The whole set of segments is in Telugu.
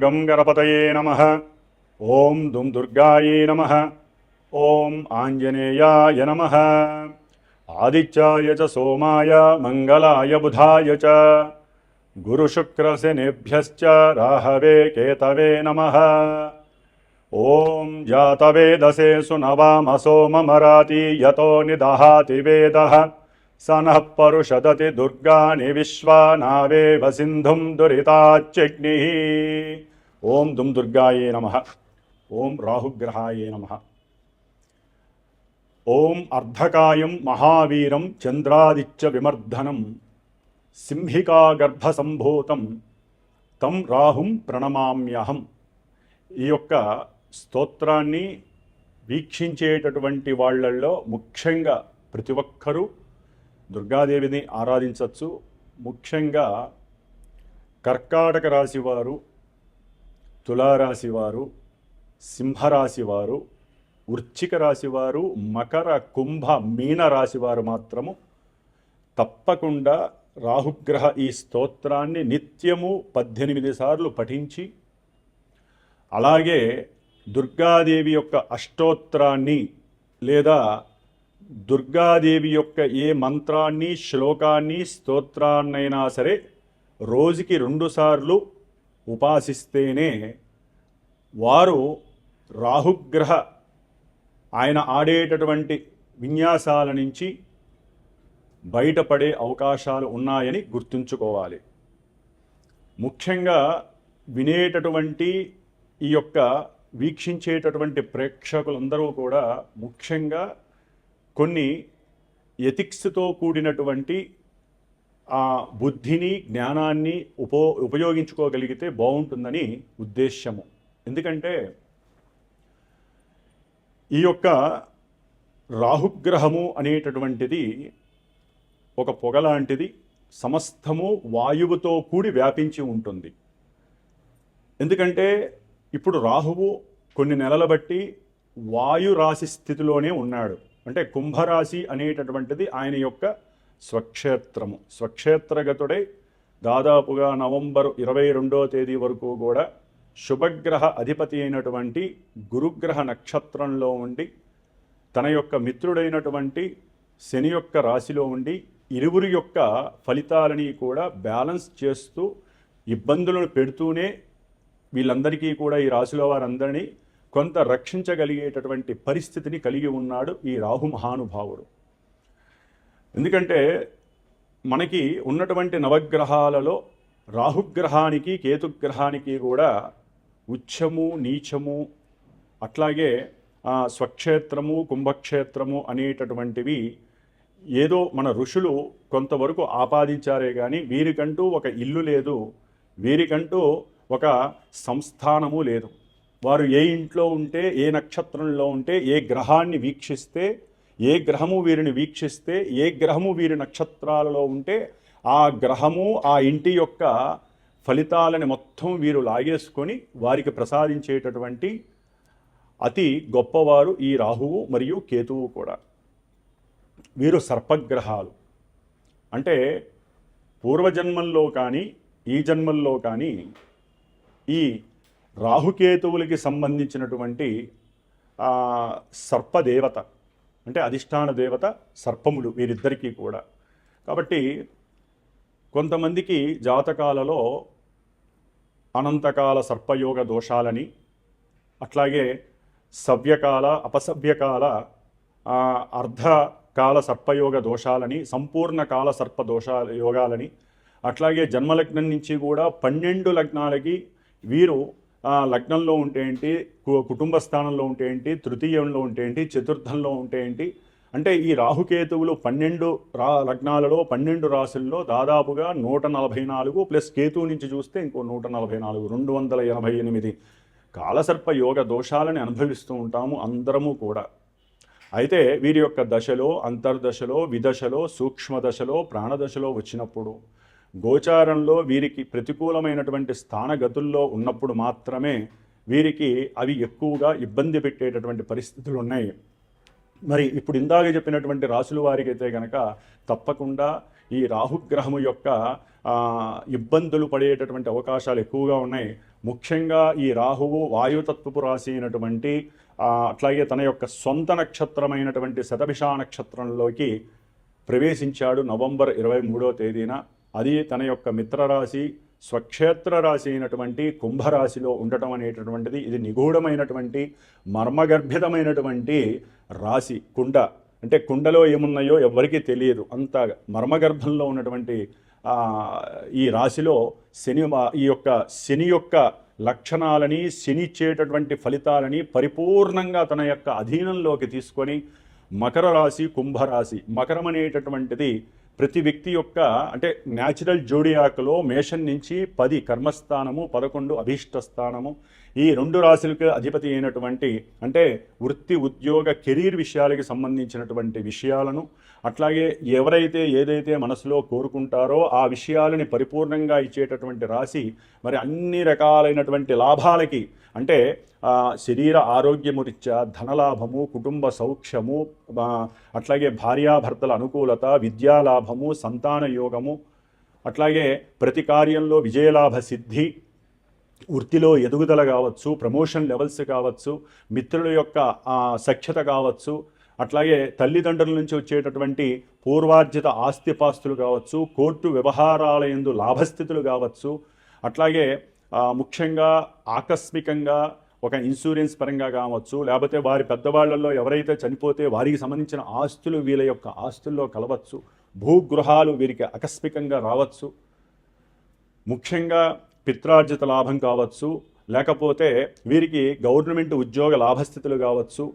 గం గణపతయే నమః. ఓం దుం దుర్గాయే నమః. ఓం ఆంజనేయాయ నమః. ఆదిత్యాయ చ సోమాయ మంగళాయ బుధాయ చ గురుశుక్రశనిభ్యశ్చ రాహవే కేతవే నమః. ఓం జాతవేదసే సునవామసో మమరాతి యతో నిదహాతి వేదః స నః పరుషదతి దుర్గాని విశ్వానావేవ సింధుం దురితాచ్యగ్నిః. ఓం దుం దుర్గాయే నమః. ఓం రాహుగ్రహాయే నమః. ఓం అర్ధకాయం మహావీరం చంద్రాదిత్య విమర్ధనం సింహికాగర్భసంభూతం తం రాహుం ప్రణమామ్యహం. ఈ యొక్క స్తోత్రాన్ని వీక్షించేటటువంటి వాళ్ళల్లో ముఖ్యంగా ప్రతి ఒక్కరూ దుర్గాదేవిని ఆరాధించవచ్చు. ముఖ్యంగా కర్కాటక రాశివారు, తులారాశివారు, సింహరాశివారు, వృశ్చిక రాశివారు, మకర, కుంభ, మీన రాశివారు మాత్రము తప్పకుండా రాహుగ్రహ ఈ స్తోత్రాన్ని నిత్యము 18 సార్లు పఠించి, అలాగే దుర్గాదేవి యొక్క అష్టోత్తరాన్ని లేదా దుర్గాదేవి యొక్క ఏ మంత్రాన్ని, శ్లోకాన్ని, స్తోత్రాన్నైనా సరే రోజుకి 2 సార్లు ఉపాసిస్తేనే వారు రాహుగ్రహ ఆయన ఆడేటటువంటి విన్యాసాల నుంచి బయటపడే అవకాశాలు ఉన్నాయని గుర్తుంచుకోవాలి. ముఖ్యంగా వినేటటువంటి ఈ యొక్క వీక్షించేటటువంటి ప్రేక్షకులందరూ కూడా ముఖ్యంగా కొన్ని ఎథిక్స్తో కూడినటువంటి ఆ బుద్ధిని, జ్ఞానాన్ని ఉపయోగించుకోగలిగితే బాగుంటుందని ఉద్దేశ్యము. ఎందుకంటే ఈ యొక్క రాహుగ్రహము అనేటటువంటిది ఒక పొగ లాంటిది, సమస్తము వాయువుతో కూడి వ్యాపించి ఉంటుంది. ఎందుకంటే ఇప్పుడు రాహువు కొన్ని నెలల బట్టి వాయు రాశి స్థితిలోనే ఉన్నాడు. అంటే కుంభరాశి అనేటటువంటిది ఆయన యొక్క స్వక్షేత్రము. స్వక్షేత్రగతుడై దాదాపుగా నవంబర్ 22వ తేదీ వరకు కూడా శుభగ్రహ అధిపతి అయినటువంటి గురుగ్రహ నక్షత్రంలో ఉండి తన యొక్క మిత్రుడైనటువంటి శని యొక్క రాశిలో ఉండి ఇరువురి యొక్క ఫలితాలని కూడా బ్యాలెన్స్ చేస్తూ ఇబ్బందులను పెడుతూనే వీళ్ళందరికీ కూడా, ఈ రాశిలో వారందరినీ కొంత రక్షించగలిగేటటువంటి పరిస్థితిని కలిగి ఉన్నాడు ఈ రాహు మహానుభావుడు. ఎందుకంటే మనకి ఉన్నటువంటి నవగ్రహాలలో రాహుగ్రహానికి, కేతుగ్రహానికి కూడా ఉచ్చము, నీచము, అట్లాగే స్వక్షేత్రము, కుంభక్షేత్రము అనేటటువంటివి ఏదో మన ఋషులు కొంతవరకు ఆపాదించారే కానీ వీరికంటూ ఒక ఇల్లు లేదు, వీరికంటూ ఒక సంస్థానము లేదు. వారు ఏ ఇంట్లో ఉంటే, ఏ నక్షత్రంలో ఉంటే, ఏ గ్రహాన్ని వీక్షిస్తే, ఏ గ్రహము వీరిని వీక్షిస్తే, ఏ గ్రహము వీరి నక్షత్రాలలో ఉంటే ఆ గ్రహము ఆ ఇంటి యొక్క ఫలితాలని మొత్తం వీరు లాగేసుకొని వారికి ప్రసాదించేటటువంటి అతి గొప్పవారు ఈ రాహువు మరియు కేతువు కూడా. వీరు సర్పగ్రహాలు. అంటే పూర్వజన్మల్లో కానీ ఈ జన్మల్లో కానీ ఈ రాహుకేతువులకి సంబంధించినటువంటి సర్పదేవత, అంటే అధిష్టాన దేవత సర్పములు వీరిద్దరికీ కూడా. కాబట్టి కొంతమందికి జాతకాలలో అనంతకాల సర్పయోగ దోషాలని, అట్లాగే సవ్యకాల, అపసవ్యకాల, అర్ధకాల సర్పయోగ దోషాలని, సంపూర్ణ కాల సర్ప యోగాలని, అట్లాగే జన్మలగ్నం నుంచి కూడా 12 లగ్నాలకి వీరు లగ్నంలో ఉంటే ఏంటి, కుటుంబ స్థానంలో ఉంటే ఏంటి, తృతీయంలో ఉంటే ఏంటి, చతుర్థంలో ఉంటే ఏంటి, అంటే ఈ రాహుకేతువులు 12 లగ్నాలలో 12 రాశుల్లో దాదాపుగా 144 ప్లస్ కేతువు నుంచి చూస్తే ఇంకో 144, 288 కాలసర్ప యోగ దోషాలని అనుభవిస్తూ ఉంటాము అందరము కూడా. అయితే వీరి యొక్క దశలో, అంతర్దశలో, విదశలో, సూక్ష్మదశలో, ప్రాణదశలో వచ్చినప్పుడు, గోచారంలో వీరికి ప్రతికూలమైనటువంటి స్థానగతుల్లో ఉన్నప్పుడు మాత్రమే వీరికి అవి ఎక్కువగా ఇబ్బంది పెట్టేటటువంటి పరిస్థితులు ఉన్నాయి. మరి ఇప్పుడు ఇందాక చెప్పినటువంటి రాశుల వారికి అయితే కనుక తప్పకుండా ఈ రాహుగ్రహము యొక్క ఇబ్బందులు పడేటటువంటి అవకాశాలు ఎక్కువగా ఉన్నాయి. ముఖ్యంగా ఈ రాహువు వాయుతత్వపు రాశి అయినటువంటి అట్లాగే తన యొక్క సొంత నక్షత్రమైనటువంటి శతభిష నక్షత్రంలోకి ప్రవేశించాడు నవంబర్ 23వ తేదీన. అది తన యొక్క మిత్రరాశి స్వక్షేత్ర రాశి అయినటువంటి కుంభరాశిలో ఉండటం అనేటటువంటిది ఇది నిగూఢమైనటువంటి మర్మగర్భితమైనటువంటి రాశి. కుండ అంటే కుండలో ఏమున్నాయో ఎవరికీ తెలియదు, అంత మర్మగర్భంలో ఉన్నటువంటి ఈ రాశిలో శని యొక్క లక్షణాలని, శని ఇచ్చేటటువంటి ఫలితాలని పరిపూర్ణంగా తన యొక్క అధీనంలోకి తీసుకొని మకర రాశి, కుంభరాశి. మకరం అనేటటువంటిది ప్రతి వ్యక్తి యొక్క అంటే న్యాచురల్ జోడియాక్లో మేషం నుంచి 10 కర్మస్థానము, 11 అభీష్ట స్థానము. ఈ 2 రాశులకు అధిపతి అయినటువంటి అంటే వృత్తి, ఉద్యోగ, కెరీర్ విషయాలకి సంబంధించినటువంటి విషయాలను, అట్లాగే ఎవరైతే ఏదైతే మనసులో కోరుకుంటారో ఆ విషయాలని పరిపూర్ణంగా ఇచ్చేటటువంటి రాశి. మరి అన్ని రకాలైనటువంటి లాభాలకి అంటే శరీర ఆరోగ్యము రీత్యా ధనలాభము, కుటుంబ సౌఖ్యము, అట్లాగే భార్యాభర్తల అనుకూలత, విద్యాలాభము, సంతాన యోగము, అట్లాగే ప్రతి కార్యంలో విజయలాభ సిద్ధి, వృత్తిలో ఎదుగుదల కావచ్చు, ప్రమోషన్ లెవెల్స్ కావచ్చు, మిత్రుల యొక్క సఖ్యత కావచ్చు, అట్లాగే తల్లిదండ్రుల నుంచి వచ్చేటటువంటి పూర్వార్జిత ఆస్తిపాస్తులు కావచ్చు, కోర్టు వ్యవహారాల యందు లాభస్థితులు కావచ్చు, అట్లాగే ముఖ్యంగా ఆకస్మికంగా ఒక ఇన్సూరెన్స్ పరంగా కావచ్చు, లేకపోతే వారి పెద్దవాళ్లలో ఎవరైతే చనిపోతే వారికి సంబంధించిన ఆస్తులు వీళ్ళ యొక్క ఆస్తుల్లో కలవచ్చు, భూగృహాలు వీరికి ఆకస్మికంగా రావచ్చు, ముఖ్యంగా పిత్రార్జిత లాభం కావచ్చు, లేకపోతే వీరికి గవర్నమెంట్ ఉద్యోగ లాభస్థితులు కావచ్చు,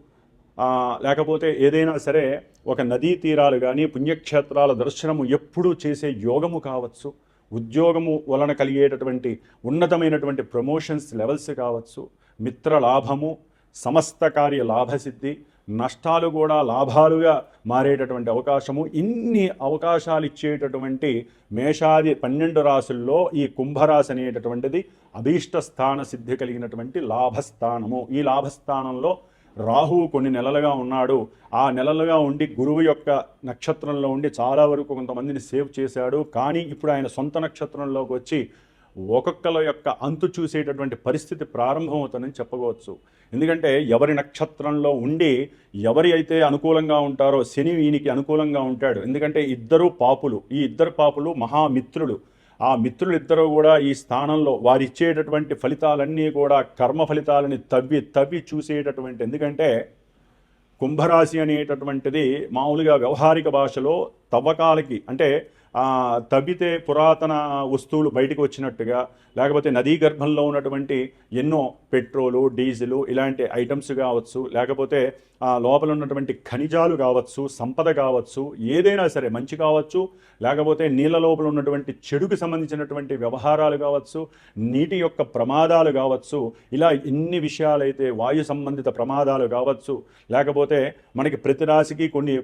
లేకపోతే ఏదైనా సరే ఒక నదీ తీరాలు కానీ పుణ్యక్షేత్రాల దర్శనము ఎప్పుడూ చేసే యోగము కావచ్చు, ఉద్యోగము వలన కలిగేటటువంటి ఉన్నతమైనటువంటి ప్రమోషన్స్ లెవెల్స్ కావచ్చు, మిత్ర లాభము, సమస్త కార్య లాభసిద్ధి, నష్టాలు కూడా లాభాలుగా మారేటటువంటి అవకాశము. ఇన్ని అవకాశాలు ఇచ్చేటటువంటి మేషాది 12 రాశుల్లో ఈ కుంభరాశి అనేటటువంటిది అభీష్ట స్థాన సిద్ధి కలిగినటువంటి లాభస్థానము. ఈ లాభస్థానంలో రాహువు కొన్ని నెలలుగా ఉన్నాడు. ఆ నెలలుగా ఉండి గురువు యొక్క నక్షత్రంలో ఉండి చాలా వరకు కొంతమందిని సేవ్ చేశాడు. కానీ ఇప్పుడు ఆయన సొంత నక్షత్రంలోకి వచ్చి ఒక్కొక్కల యొక్క అంతు చూసేటటువంటి పరిస్థితి ప్రారంభమవుతుందని చెప్పవచ్చు. ఎందుకంటే ఎవరి నక్షత్రంలో ఉండి ఎవరి అయితే అనుకూలంగా ఉంటారో శని ఈయనకి అనుకూలంగా ఉంటాడు. ఎందుకంటే ఇద్దరు పాపులు, ఈ ఇద్దరు పాపులు మహామిత్రులు. ఆ మిత్రులిద్దరూ కూడా ఈ స్థానంలో వారిచ్చేటటువంటి ఫలితాలన్నీ కూడా కర్మ ఫలితాలని తవ్వి చూసేటటువంటి. ఎందుకంటే కుంభరాశి అనేటటువంటిది మామూలుగా వ్యవహారిక భాషలో తవ్వకాలకి అంటే తవ్వితే పురాతన వస్తువులు బయటకు వచ్చినట్టుగా, లేకపోతే నదీ గర్భంలో ఉన్నటువంటి ఎన్నో పెట్రోలు, డీజిలు ఇలాంటి ఐటమ్స్ కావచ్చు, లేకపోతే లోపల ఉన్నటువంటి ఖనిజాలు కావచ్చు, సంపద కావచ్చు, ఏదైనా సరే మంచి కావచ్చు, లేకపోతే నీళ్ళ లోపల ఉన్నటువంటి చెడుకు సంబంధించినటువంటి వ్యవహారాలు కావచ్చు, నీటి యొక్క ప్రమాదాలు కావచ్చు, ఇలా ఎన్ని విషయాలైతే వాయు సంబంధిత ప్రమాదాలు కావచ్చు, లేకపోతే మనకి ప్రతి రాశికి కొన్ని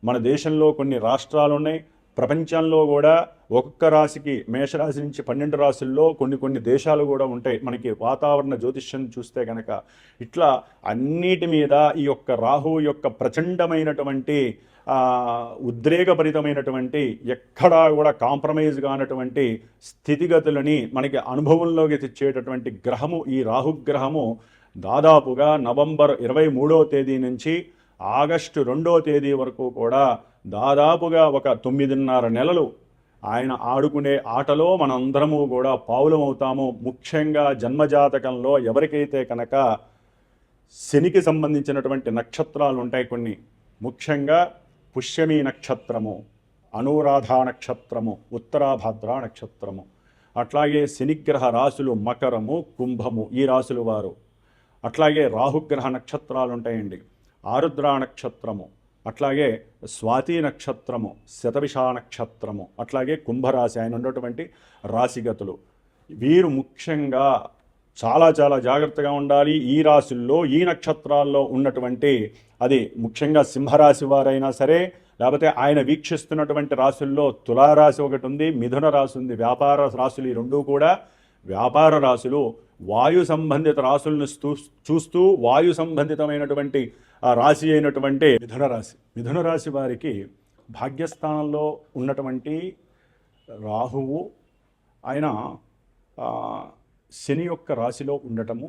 మన దేశంలో కొన్ని రాష్ట్రాలు ఉన్నాయి, ప్రపంచంలో కూడా ఒక్కొక్క రాశికి మేషరాశి నుంచి 12 రాశుల్లో కొన్ని దేశాలు కూడా ఉంటాయి. మనకి వాతావరణ జ్యోతిష్యం చూస్తే కనుక ఇట్లా అన్నిటి మీద ఈ యొక్క రాహువు యొక్క ప్రచండమైనటువంటి ఉద్రేకభరితమైనటువంటి ఎక్కడా కూడా కాంప్రమైజ్ కానటువంటి స్థితిగతులని మనకి అనుభవంలోకి తెచ్చేటటువంటి గ్రహము ఈ రాహుగ్రహము. దాదాపుగా నవంబర్ 23వ తేదీ నుంచి ఆగస్టు 2వ తేదీ వరకు కూడా దాదాపుగా ఒక 9.5 నెలలు ఆయన ఆడుకునే ఆటలో మనందరము కూడా పావులమవుతాము. ముఖ్యంగా జన్మజాతకంలో ఎవరికైతే కనుక శనికి సంబంధించినటువంటి నక్షత్రాలు ఉంటాయి కొన్ని, ముఖ్యంగా పుష్యమి నక్షత్రము, అనురాధ నక్షత్రము, ఉత్తరాభాద్ర నక్షత్రము, అట్లాగే శనిగ్రహ రాశులు మకరము, కుంభము ఈ రాశులు వారు. అట్లాగే రాహుగ్రహ నక్షత్రాలు ఉంటాయండి, ఆరుద్ర నక్షత్రము, అట్లాగే స్వాతి నక్షత్రము, శతభిష నక్షత్రము, అట్లాగే కుంభరాశి ఆయన ఉన్నటువంటి రాశిగతులు. వీరు ముఖ్యంగా చాలా జాగ్రత్తగా ఉండాలి. ఈ రాశుల్లో ఈ నక్షత్రాల్లో ఉన్నటువంటి అది ముఖ్యంగా సింహరాశి వారైనా సరే, లేకపోతే ఆయన వీక్షిస్తున్నటువంటి రాశుల్లో తులారాశి ఒకటి ఉంది, మిథున రాశి ఉంది, వ్యాపార రాశులు ఈ రెండూ కూడా వ్యాపార రాశులు. వాయు సంబంధిత రాశులను చూస్తూ వాయు సంబంధితమైనటువంటి రాశి అయినటువంటి మిథున రాశి వారికి భాగ్యస్థానంలో ఉన్నటువంటి రాహువు ఆయన శని యొక్క రాశిలో ఉండటము,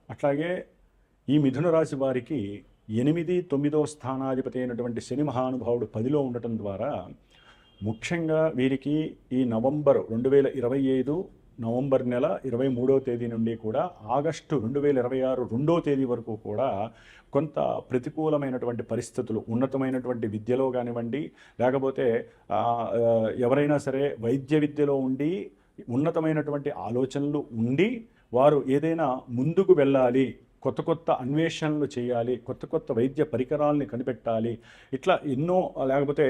అట్లాగే ఈ మిథున రాశి వారికి 8, 9వ స్థానాధిపతి అయినటువంటి శని మహానుభావుడు 10లో ఉండటం ద్వారా ముఖ్యంగా వీరికి ఈ నవంబర్ 2025 నవంబర్ నెల 23వ తేదీ నుండి కూడా ఆగస్టు 2026 2వ తేదీ వరకు కూడా కొంత ప్రతికూలమైనటువంటి పరిస్థితులు, ఉన్నతమైనటువంటి విద్యలో కానివ్వండి, లేకపోతే ఎవరైనా సరే వైద్య విద్యలో ఉండి ఉన్నతమైనటువంటి ఆలోచనలు ఉండి వారు ఏదైనా ముందుకు వెళ్ళాలి, కొత్త కొత్త అన్వేషణలు చేయాలి, కొత్త కొత్త వైద్య పరికరాలని కనిపెట్టాలి, ఇట్లా ఎన్నో, లేకపోతే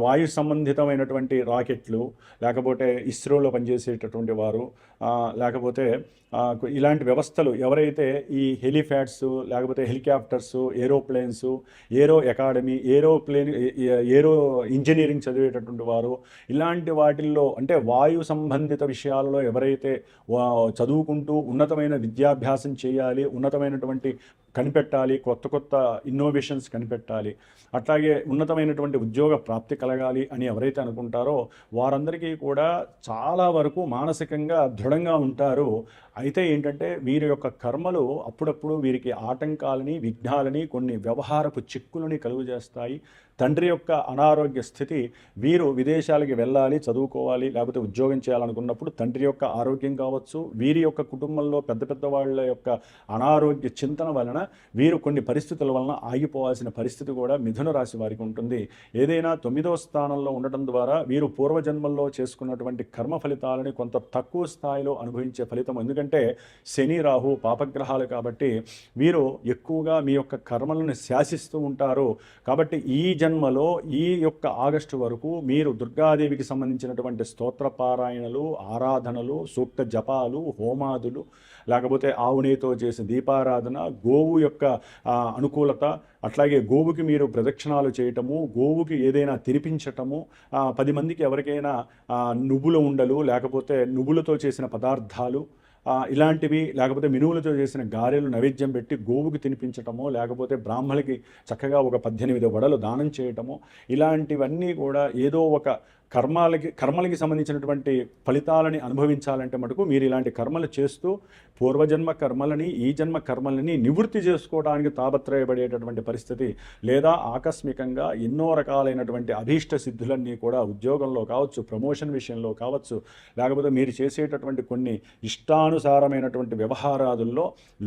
వాయు సంబంధితమైనటువంటి రాకెట్లు, లేకపోతే ఇస్రోలో పనిచేసేటటువంటి వారు, లేకపోతే ఇలాంటి వ్యవస్థలు ఎవరైతే ఈ హెలిఫ్యాడ్స్, లేకపోతే హెలికాప్టర్స్, ఏరోప్లేన్స్, ఏరో అకాడమీ, ఏరో ఇంజనీరింగ్ చదివేటటువంటి వారు, ఇలాంటి వాటిల్లో అంటే వాయు సంబంధిత విషయాలలో ఎవరైతే చదువుకుంటూ ఉన్నతమైన విద్యాభ్యాసం చేయాలి, ఉన్నతమైనటువంటి కనిపెట్టాలి, కొత్త కొత్త ఇన్నోవేషన్స్ కనిపెట్టాలి, అట్లాగే ఉన్నతమైనటువంటి ఉద్యోగ ప్రాప్తి కలగాలి అని ఎవరైతే అనుకుంటారో వారందరికీ కూడా చాలా వరకు మానసికంగా దృఢంగా ఉంటారు. అయితే ఏంటంటే వీరి యొక్క కర్మలు అప్పుడప్పుడు వీరికి ఆటంకాలని, విఘ్నాలని, కొన్ని వ్యవహారపు చిక్కులని కలుగజేస్తాయి. తండ్రి యొక్క అనారోగ్య స్థితి, వీరు విదేశాలకి వెళ్ళాలి, చదువుకోవాలి, లేకపోతే ఉద్యోగం చేయాలనుకున్నప్పుడు తండ్రి యొక్క ఆరోగ్యం కావచ్చు, వీరి యొక్క కుటుంబంలో పెద్ద పెద్ద వాళ్ళ యొక్క అనారోగ్య చింతన వలన వీరు కొన్ని పరిస్థితుల వలన ఆగిపోవాల్సిన పరిస్థితి కూడా మిథున రాశి వారికి ఉంటుంది. ఏదైనా 9వ స్థానంలో ఉండటం ద్వారా వీరు పూర్వజన్మల్లో చేసుకున్నటువంటి కర్మ ఫలితాలని కొంత తక్కువ స్థాయిలో అనుభవించే ఫలితం. ఎందుకంటే శని, రాహు పాపగ్రహాలు కాబట్టి వీరు ఎక్కువగా మీ యొక్క కర్మలను శాసిస్తూ ఉంటారు. కాబట్టి ఈ జన్మలో ఈ యొక్క ఆగస్టు వరకు మీరు దుర్గాదేవికి సంబంధించినటువంటి స్తోత్ర పారాయణలు, ఆరాధనలు, సూక్త జపాలు, హోమాదులు, లేకపోతే ఆవునేతో చేసిన దీపారాధన, గోవు యొక్క అనుకూలత, అట్లాగే గోవుకి మీరు ప్రదక్షిణాలు చేయటము, గోవుకి ఏదైనా తినిపించటము, 10 మందికి ఎవరికైనా నువ్వుల ఉండలు, లేకపోతే నువ్వులతో చేసిన పదార్థాలు ఇలాంటివి, లేకపోతే మినువులతో చేసిన గారెలు నైవేద్యం పెట్టి గోవుకి తినిపించటము, లేకపోతే బ్రాహ్మణులకి చక్కగా ఒక 18 వడలు దానం చేయటము, ఇలాంటివన్నీ కూడా ఏదో ఒక కర్మలకి సంబంధించినటువంటి ఫలితాలని అనుభవించాలంటే మటుకు మీరు ఇలాంటి కర్మలు చేస్తూ పూర్వజన్మ కర్మలని, ఈ జన్మ కర్మలని నివృత్తి చేసుకోవడానికి తాపత్రయపడేటటువంటి పరిస్థితి, లేదా ఆకస్మికంగా ఎన్నో రకాలైనటువంటి అభీష్ట సిద్ధులన్నీ కూడా ఉద్యోగంలో కావచ్చు, ప్రమోషన్ విషయంలో కావచ్చు, లేకపోతే మీరు చేసేటటువంటి కొన్ని ఇష్టానుసారమైనటువంటి వ్యవహారాదుల్లో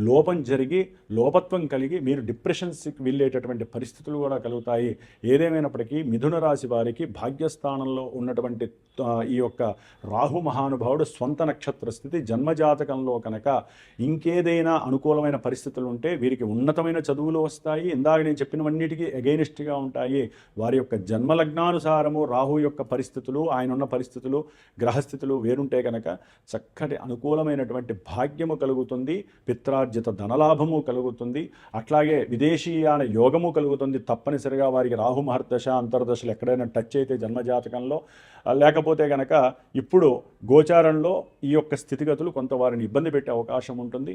లోపం జరిగి, లోపత్వం కలిగి మీరు డిప్రెషన్స్కి వెళ్ళేటటువంటి పరిస్థితులు కూడా కలుగుతాయి. ఏదేమైనప్పటికీ మిథున రాశి వారికి భాగ్యస్థానంలో ఉన్నటువంటి ఈ యొక్క రాహు మహానుభావుడు స్వంత నక్షత్ర స్థితి జన్మజాతకంలో కనుక ఇంకేదైనా అనుకూలమైన పరిస్థితులు ఉంటే వీరికి ఉన్నతమైన చదువులు వస్తాయి. ఇందాక నేను చెప్పినవన్నిటికీ అగైనిస్ట్గా ఉంటాయి. వారి యొక్క జన్మలగ్నానుసారము రాహు యొక్క పరిస్థితులు, ఆయన ఉన్న పరిస్థితులు, గ్రహస్థితులు వేరుంటే కనుక చక్కటి అనుకూలమైనటువంటి భాగ్యము కలుగుతుంది, పిత్రార్జిత ధనలాభము కలుగుతుంది, అట్లాగే విదేశీయాన యోగము కలుగుతుంది. తప్పనిసరిగా వారికి రాహు మహర్దశ అంతర్దశలు ఎక్కడైనా టచ్ అయితే జన్మజాతకంలో, లేకపోతే కనుక ఇప్పుడు గోచారంలో ఈ యొక్క స్థితిగతులు కొంత వారిని ఇబ్బంది పెట్టే అవకాశం ఉంటుంది.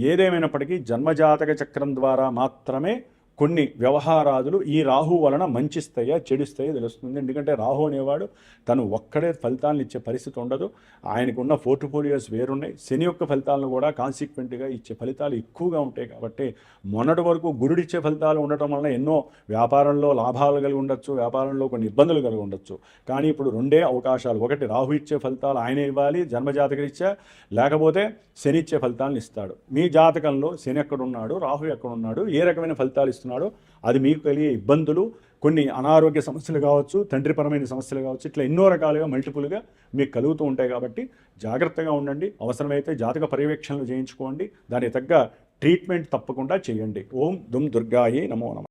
ఏదేమైనప్పటికీ జన్మజాతక చక్రం ద్వారా మాత్రమే కొన్ని వ్యవహారాదులు ఈ రాహు వలన మంచిస్తాయా చెడుస్తాయో తెలుస్తుంది. ఎందుకంటే రాహు అనేవాడు తను ఒక్కడే ఫలితాలను ఇచ్చే పరిస్థితి ఉండదు. ఆయనకున్న పోర్ట్ఫోలియోస్ వేరున్నాయి. శని యొక్క ఫలితాలను కూడా కాన్సిక్వెంట్గా ఇచ్చే ఫలితాలు ఎక్కువగా ఉంటాయి. కాబట్టి మొన్నటి వరకు గురుడిచ్చే ఫలితాలు ఉండటం వలన ఎన్నో వ్యాపారంలో లాభాలు కలిగి ఉండొచ్చు, వ్యాపారంలో కొన్ని ఇబ్బందులు కలిగి ఉండొచ్చు. కానీ ఇప్పుడు రెండే అవకాశాలు, ఒకటి రాహు ఇచ్చే ఫలితాలు ఆయన ఇవ్వాలి జన్మజాతకరీత్యా, లేకపోతే శని ఇచ్చే ఫలితాలను ఇస్తాడు. మీ జాతకంలో శని ఎక్కడున్నాడు, రాహు ఎక్కడున్నాడు, ఏ రకమైన ఫలితాలు ఇస్తున్నాడు, అది మీకు కలిగే ఇబ్బందులు, కొన్ని అనారోగ్య సమస్యలు కావచ్చు, తండ్రిపరమైన సమస్యలు కావచ్చు, ఇట్లా ఎన్నో రకాలుగా మల్టిపుల్గా మీకు కలుగుతూ ఉంటాయి. కాబట్టి జాగ్రత్తగా ఉండండి. అవసరమైతే జాతక పర్యవేక్షణలు చేయించుకోండి. దానికి తగ్గ ట్రీట్మెంట్ తప్పకుండా చేయండి. ఓం దుమ్ దుర్గాయే నమో నమః.